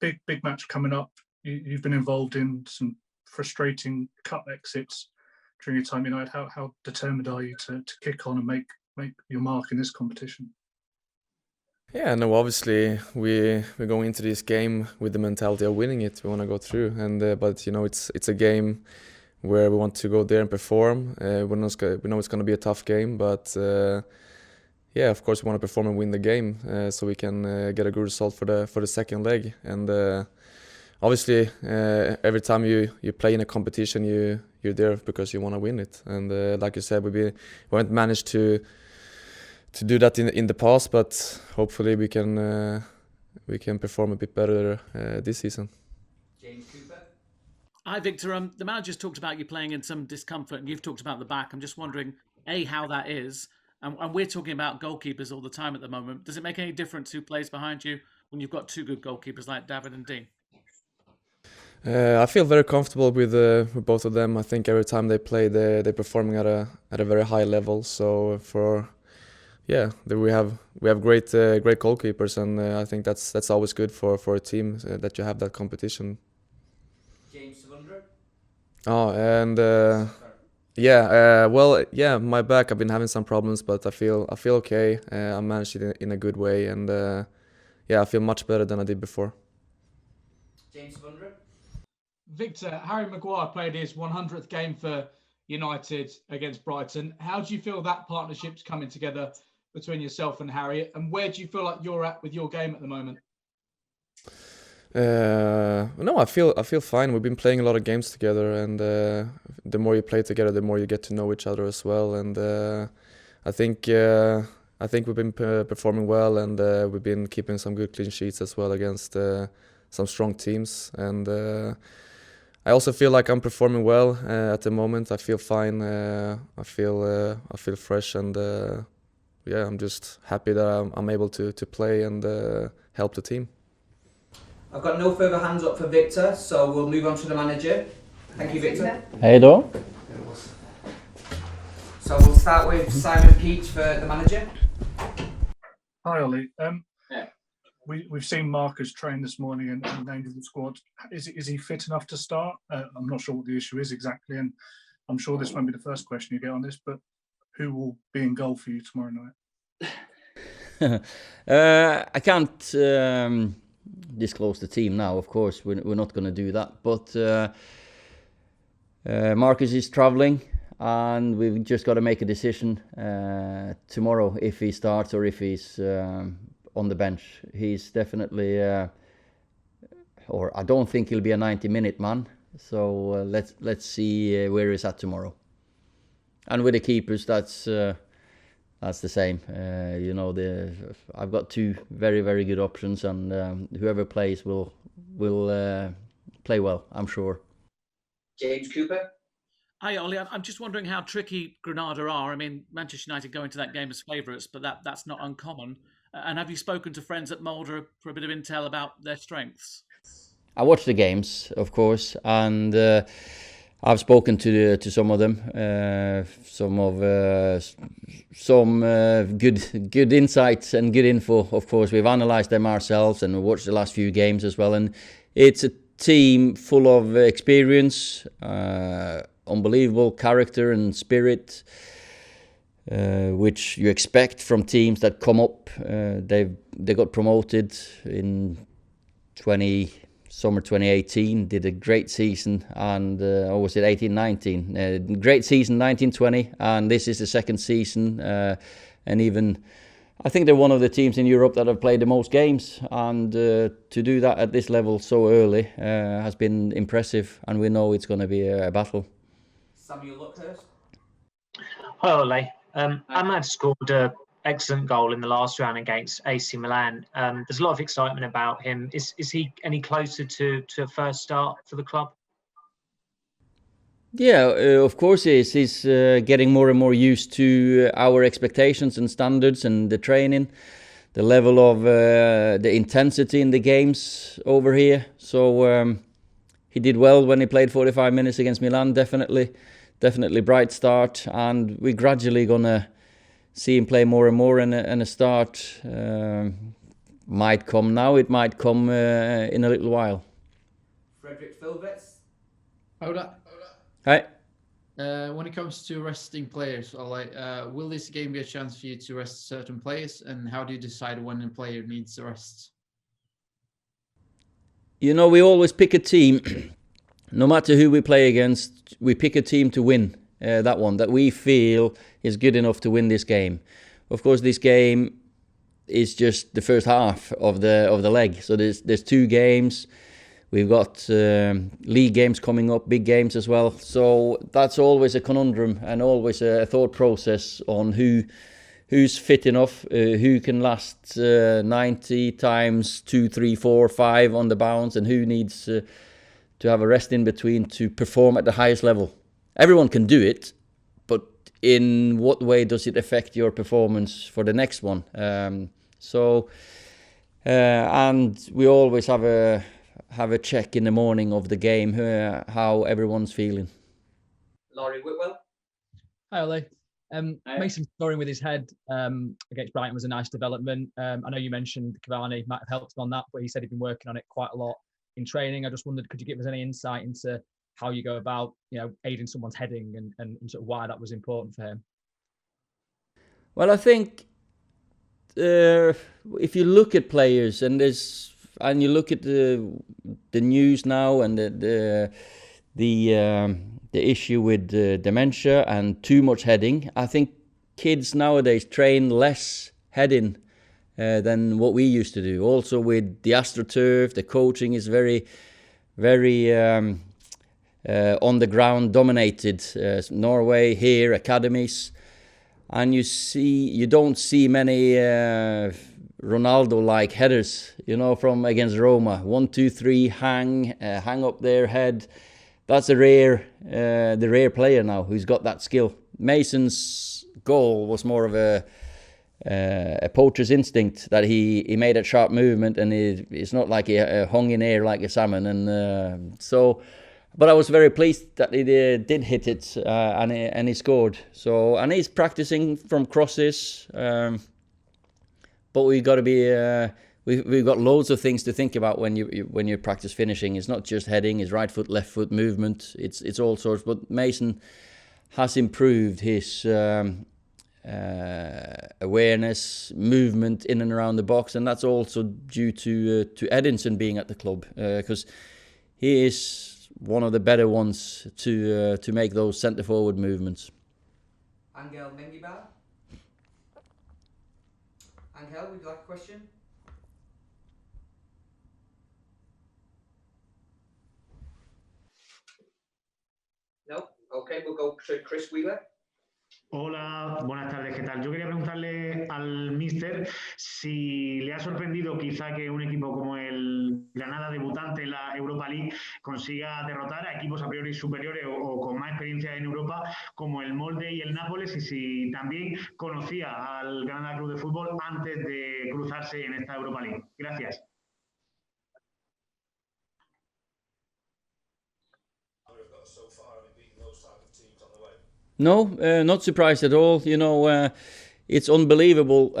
Big match coming up. You've been involved in some frustrating cup exits during your time at United. How determined are you to kick on and make your mark in this competition? Yeah, no, obviously we're going into this game with the mentality of winning it. We want to go through, and but it's a game where we want to go there and perform. We know it's going to be a tough game, but yeah, of course we want to perform and win the game so we can get a good result for the second leg. And obviously every time you play in a competition, you're there because you want to win it. And like you said, we haven't managed to do that in the past, but hopefully we can perform a bit better this season. James Cooper. Hi, Victor. The manager's talked about you playing in some discomfort, and you've talked about the back. I'm just wondering, how that is, and we're talking about goalkeepers all the time at the moment. Does it make any difference who plays behind you when you've got two good goalkeepers like David and Dean? I feel very comfortable with both of them. I think every time they play, they're performing at a very high level. So we have great goalkeepers, and I think that's always good for a team that you have that competition. James Thusrday. Oh, and my back. I've been having some problems, but I feel okay. I managed it in a good way, and I feel much better than I did before. James Thusrday. Victor, Harry Maguire played his 100th game for United against Brighton. How do you feel that partnership's coming together between yourself and Harry, and where do you feel like you're at with your game at the moment? No, I feel fine. We've been playing a lot of games together, and the more you play together, the more you get to know each other as well. And I think we've been performing well, and we've been keeping some good clean sheets as well against some strong teams. And I also feel like I'm performing well at the moment. I feel fine. I feel fresh, and I'm just happy that I'm able to play and help the team. I've got no further hands up for Victor, so we'll move on to the manager. Thank you, Victor. Hej då. So we'll start with Simon Peach for the manager. Hi, Ole. We've seen Marcus train this morning and named in the squad. Is he fit enough to start? I'm not sure what the issue is exactly, and I'm sure this won't be the first question you get on this, but who will be in goal for you tomorrow night? I can't disclose the team now, of course. We're not going to do that. But Marcus is traveling, and we've just got to make a decision tomorrow if he starts or if he's on the bench. He's definitely, or I don't think he'll be a 90-minute man. So let's see where he's at tomorrow. And with the keepers, that's the same. I've got two very, very good options, and whoever plays will play well, I'm sure. James Cooper. Hi, Ollie. I'm just wondering how tricky Granada are. I mean, Manchester United go into that game as favourites, but that's not uncommon. And have you spoken to friends at Mulder for a bit of intel about their strengths? I watch the games, of course, and I've spoken to some of them, some good insights and good info. Of course, we've analysed them ourselves and watched the last few games as well. And it's a team full of experience, unbelievable character and spirit, which you expect from teams that come up. They got promoted in summer 2018, did a great season, and or was it 18-19? Great season 19-20, and this is the second season, and even I think they're one of the teams in Europe that have played the most games, and to do that at this level so early has been impressive, and we know it's going to be a battle. Samuel Luckhurst. Hi, Ole. Ahmad scored an excellent goal in the last round against AC Milan. There's a lot of excitement about him. Is he any closer to a first start for the club? Yeah, of course he is. He's getting more and more used to our expectations and standards and the training, the level of the intensity in the games over here. So he did well when he played 45 minutes against Milan, definitely bright start, and we're gradually gonna see him play more and more and a start might come now, it might come in a little while. Frederick Philbitz. Ola, Hey. when it comes to resting players, will this game be a chance for you to rest certain players, and how do you decide when a player needs a rest? You know, we always pick a team, no matter who we play against, we pick a team to win that one, that we feel is good enough to win this game. Of course, this game is just the first half of the leg, so there's 2 games. We've got league games coming up, big games as well. So that's always a conundrum and always a thought process on who's fit enough, who can last 90 times 2, 3, 4, 5 on the bounce, and who needs to have a rest in between to perform at the highest level. Everyone can do it, but in what way does it affect your performance for the next one? And we always have a check in the morning of the game, how everyone's feeling. Laurie Whitwell. Hi, Ole. Mason scoring with his head against Brighton was a nice development. I know you mentioned Cavani might have helped him on that, but he said he'd been working on it quite a lot in training. I just wondered, could you give us any insight into how you go about, aiding someone's heading and sort of why that was important for him? Well, I think if you look at players and you look at the news now and the issue with dementia and too much heading, I think kids nowadays train less heading than what we used to do. Also with the AstroTurf, the coaching is very, very on the ground dominated. Norway here, academies, and you don't see many Ronaldo-like headers, from against Roma. 1, 2, 3, hang up their head. That's the rare player now who's got that skill. Mason's goal was more of a poacher's instinct, that he made a sharp movement, and it's not like he hung in air like a salmon. And but I was very pleased that he did hit it and he scored. So, and he's practicing from crosses. But we've got to be. We've got loads of things to think about when you practice finishing. It's not just heading, it's right foot, left foot movement. It's all sorts. But Mason has improved his awareness, movement in and around the box, and that's also due to Edinson being at the club, because he is one of the better ones to make those centre forward movements. Angel Mengibar. Angel, would you like a question? No? Okay, we'll go to Chris Wheeler. Hola, buenas tardes, ¿qué tal? Yo quería preguntarle al míster si le ha sorprendido quizá que un equipo como el Granada, debutante en la Europa League, consiga derrotar a equipos a priori superiores o con más experiencia en Europa como el Molde y el Nápoles, y si también conocía al Granada Club de Fútbol antes de cruzarse en esta Europa League. Gracias. No, not surprised at all. It's unbelievable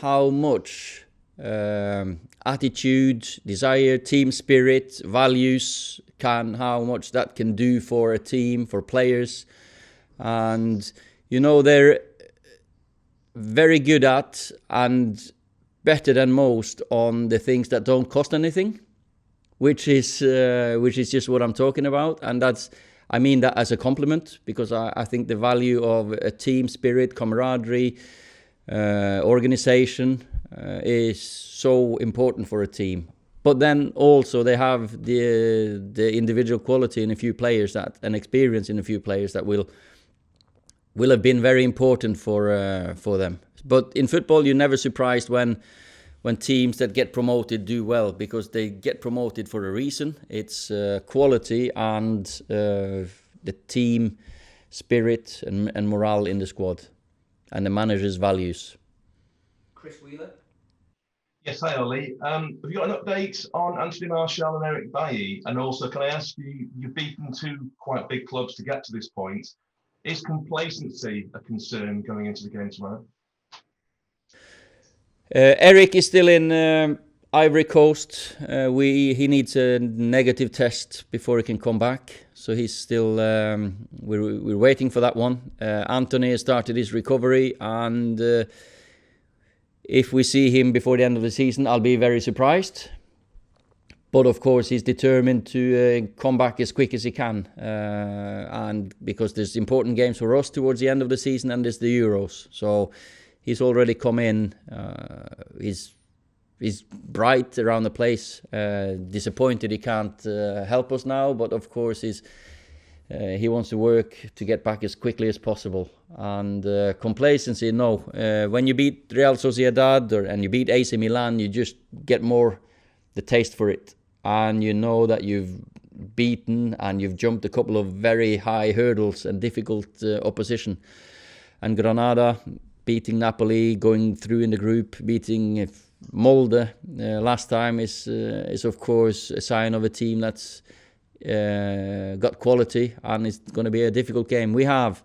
how much attitude, desire, team spirit, values how much that can do for a team, for players. And, they're very good at and better than most on the things that don't cost anything, which is just what I'm talking about. And I mean that as a compliment, because I think the value of a team spirit, camaraderie, organization is so important for a team. But then also they have the individual quality in a few players and experience in a few players that will have been very important for them. But in football, you're never surprised when teams that get promoted do well, because they get promoted for a reason. It's quality and the team spirit and morale in the squad and the manager's values. Chris Wheeler. Yes, hi Ollie. Have you got an update on Anthony Martial and Eric Bailly? And also, can I ask you, you've beaten 2 quite big clubs to get to this point. Is complacency a concern going into the game tomorrow? Eric is still in Ivory Coast. He needs a negative test before he can come back. So he's still, we're waiting for that one. Anthony has started his recovery, and if we see him before the end of the season, I'll be very surprised. But of course, he's determined to come back as quick as he can. And because there's important games for us towards the end of the season, and there's the Euros. So he's already come in. He's bright around the place. Disappointed he can't help us now, but of course he wants to work to get back as quickly as possible. And complacency, no. When you beat Real Sociedad and you beat AC Milan, you just get more the taste for it. And you know that you've beaten and you've jumped a couple of very high hurdles and difficult opposition. And Granada beating Napoli, going through in the group, beating Molde last time is of course a sign of a team that's got quality, and it's going to be a difficult game. We have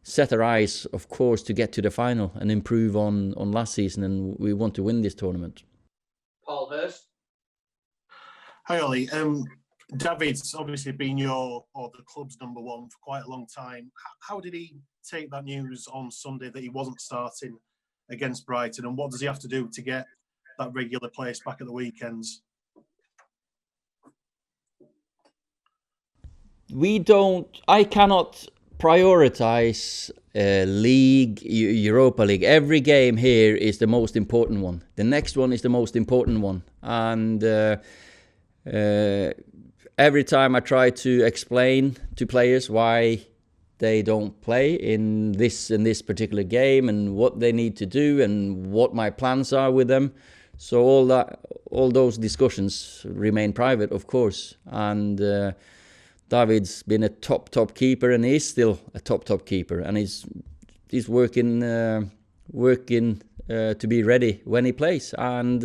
set our eyes, of course, to get to the final and improve on last season, and we want to win this tournament. Paul Hurst. Hi Ollie. David's obviously been the club's number one for quite a long time. How did he take that news on Sunday that he wasn't starting against Brighton, and what does he have to do to get that regular place back at the weekends? I cannot prioritize league, Europa League. Every game here is the most important one. The next one is the most important one. And every time I try to explain to players why they don't play in this particular game and what they need to do and what my plans are with them. So all those discussions remain private, of course. And David's been a top keeper, and he's still a top keeper, and he's working to be ready when he plays. And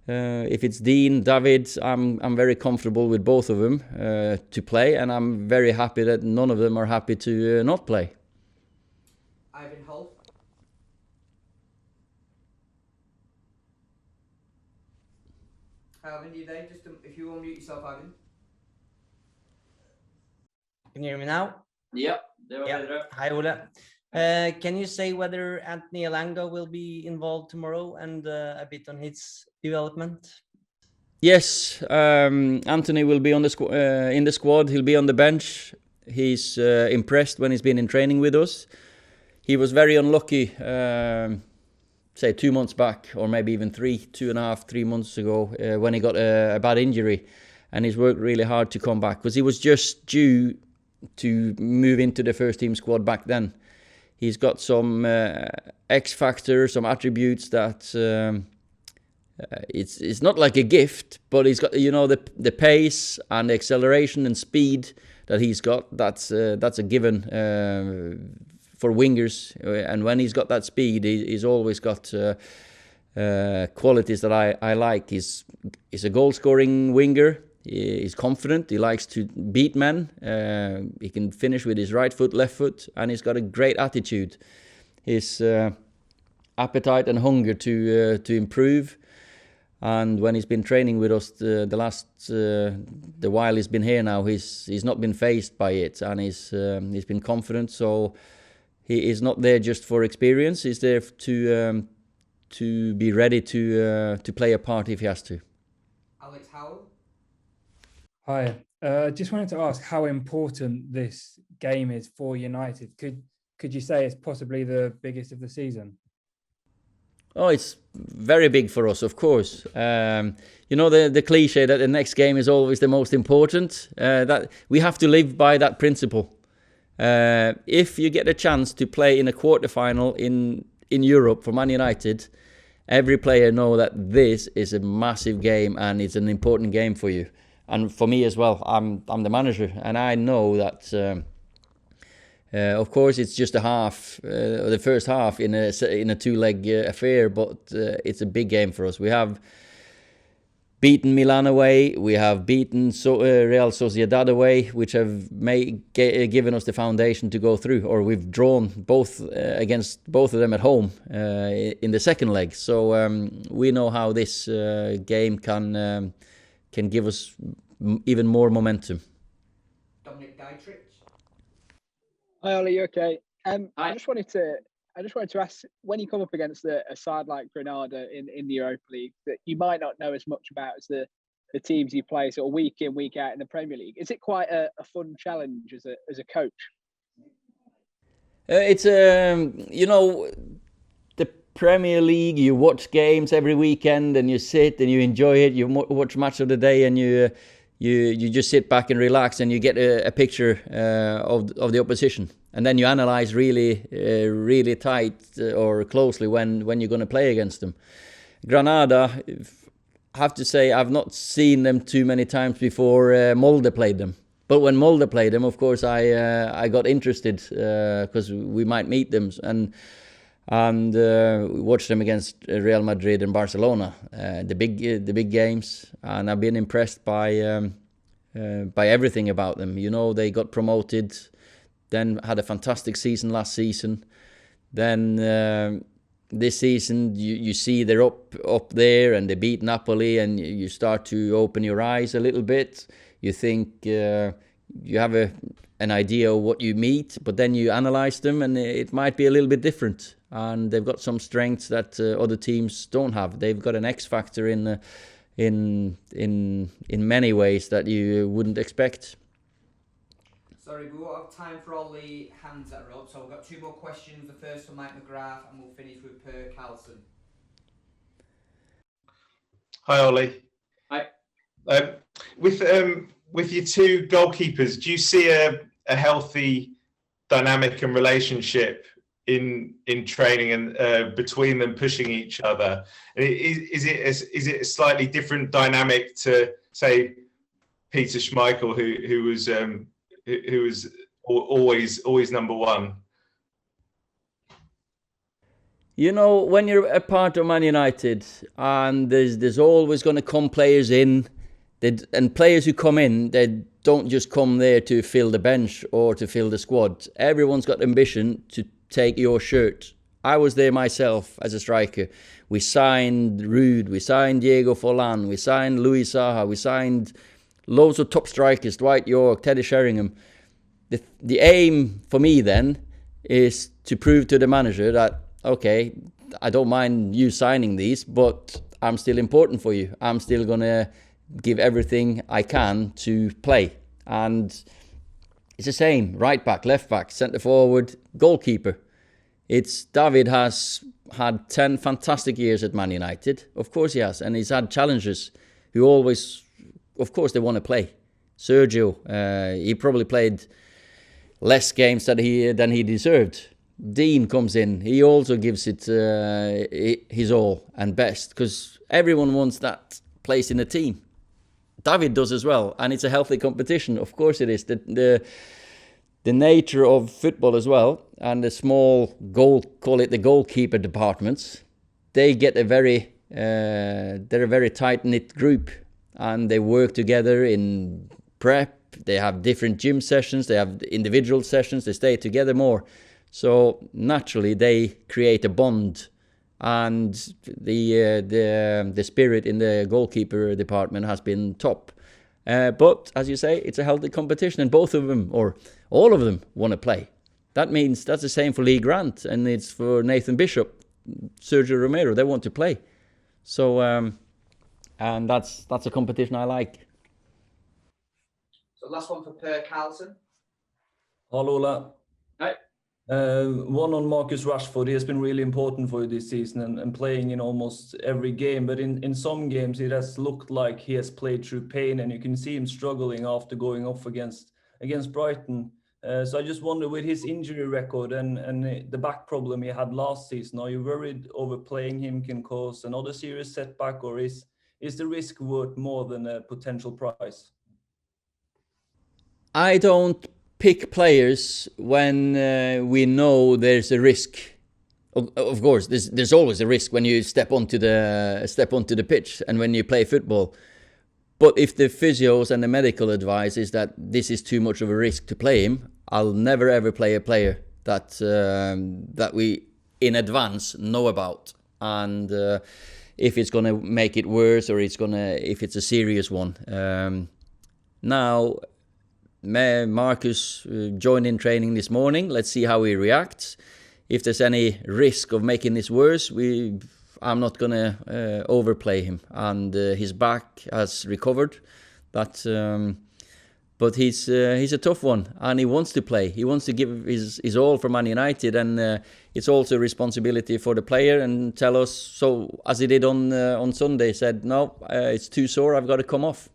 if it's Dean, David, I'm very comfortable with both of them to play, and I'm very happy that none of them are happy to not play. Ivan Holt. Ivan, you there? Just if you unmute yourself, Ivan. Can you hear me now? Yep. Hi, Ole. Can you say whether Anthony Elanga will be involved tomorrow and a bit on his development? Yes, Anthony will be on in the squad. He'll be on the bench. He's impressed when he's been in training with us. He was very unlucky, say 2 months back, or maybe even 3 months ago, when he got a bad injury, and he's worked really hard to come back because he was just due to move into the first team squad back then. He's got some X factor, some attributes that it's not like a gift, but he's got the pace and the acceleration and speed that he's got. That's a given for wingers, and when he's got that speed, he's always got qualities that I like. He's a goal scoring winger. He's confident. He likes to beat men. He can finish with his right foot, left foot, and he's got a great attitude. His appetite and hunger to improve. And when he's been training with us the while he's been here now, he's not been fazed by it, and he's been confident. So he is not there just for experience. He's there to be ready to play a part if he has to. Alex Howell. Hi, just wanted to ask how important this game is for United. Could you say it's possibly the biggest of the season? Oh, it's very big for us, of course. The cliche that the next game is always the most important. That we have to live by that principle. If you get a chance to play in a quarterfinal in Europe for Man United, every player know that this is a massive game and it's an important game for you. And for me as well, I'm the manager, and I know that. Of course, it's just the first half in a two-leg affair, but it's a big game for us. We have beaten Milan away, we have beaten Real Sociedad away, which have given us the foundation to go through, or we've drawn both against both of them at home in the second leg. So we know how this game can give us even more momentum. Dominic Dietrich. Hi Ollie, you okay? I just wanted to ask, when you come up against a side like Granada in the Europa League that you might not know as much about as the teams you play sort of week in, week out in the Premier League, is it quite a fun challenge as a coach? It's the Premier League, you watch games every weekend and you sit and you enjoy it, you watch match of the day and you just sit back and relax and you get a picture of the opposition. And then you analyze really tight or closely when you're going to play against them. Granada, I have to say, I've not seen them too many times before Molde played them. But when Molde played them, of course, I got interested because we might meet them and watched them against Real Madrid and Barcelona, the big games, and I've been impressed by everything about them. You know, they got promoted, then had a fantastic season last season. Then this season, you see they're up there and they beat Napoli, and you start to open your eyes a little bit. You think you have an idea of what you meet, but then you analyze them, and it might be a little bit different. And they've got some strengths that other teams don't have. They've got an X factor in many ways that you wouldn't expect. Sorry, we won't have time for all the hands that are up, so we've got 2 more questions. The first from Mike McGrath, and we'll finish with Per Carlson. Hi, Ollie. Hi. With your 2 goalkeepers, do you see a healthy dynamic and relationship in training and between them pushing each other? Is it a slightly different dynamic to, say, Peter Schmeichel, who was always number 1? You know, when you're a part of Man United, and there's always going to come players in, and players who come in, they don't just come there to fill the bench or to fill the squad. Everyone's got ambition to take your shirt. I was there myself as a striker. We signed Ruud, we signed Diego Forlan, we signed Luis Saha, we signed loads of top strikers, Dwight York, Teddy Sheringham. The aim for me then is to prove to the manager that, okay, I don't mind you signing these, but I'm still important for you. I'm still going to give everything I can to play. And it's the same, right back, left back, centre forward, goalkeeper. David has had 10 fantastic years at Man United. Of course he has. And he's had challengers who always, of course, they want to play. Sergio, he probably played less games than he deserved. Dean comes in. He also gives it his all and best, because everyone wants that place in the team. David does as well, and it's a healthy competition. Of course it is. The nature of football as well, and the small call it the goalkeeper departments, they get they're a very tight-knit group, and they work together in prep. They have different gym sessions, they have individual sessions, they stay together more. So naturally they create a bond, and the spirit in the goalkeeper department has been top. But as you say, it's a healthy competition, and both of them, or all of them, want to play. That means that's the same for Lee Grant, and it's for Nathan Bishop, Sergio Romero. They want to play. So, and that's a competition I like. So last one for Per Carlson. Hello, Ola. Hi. One on Marcus Rashford. He has been really important for you this season and playing in almost every game. But in some games, it has looked like he has played through pain, and you can see him struggling after going off against Brighton. So I just wonder, with his injury record and the back problem he had last season, are you worried overplaying him can cause another serious setback, or is the risk worth more than a potential prize? I don't pick players when we know there's a risk. Of course, there's always a risk when you step onto the pitch and when you play football. But if the physios and the medical advice is that this is too much of a risk to play him, I'll never ever play a player that we in advance know about. And if it's gonna make it worse, or if it's a serious one. Now, Marcus joined in training this morning. Let's see how he reacts. If there's any risk of making this worse, I'm not gonna overplay him. And his back has recovered, but he's a tough one, and he wants to play. He wants to give his all for Man United, and it's also a responsibility for the player and tell us so, as he did on Sunday. Said no, it's too sore. I've got to come off.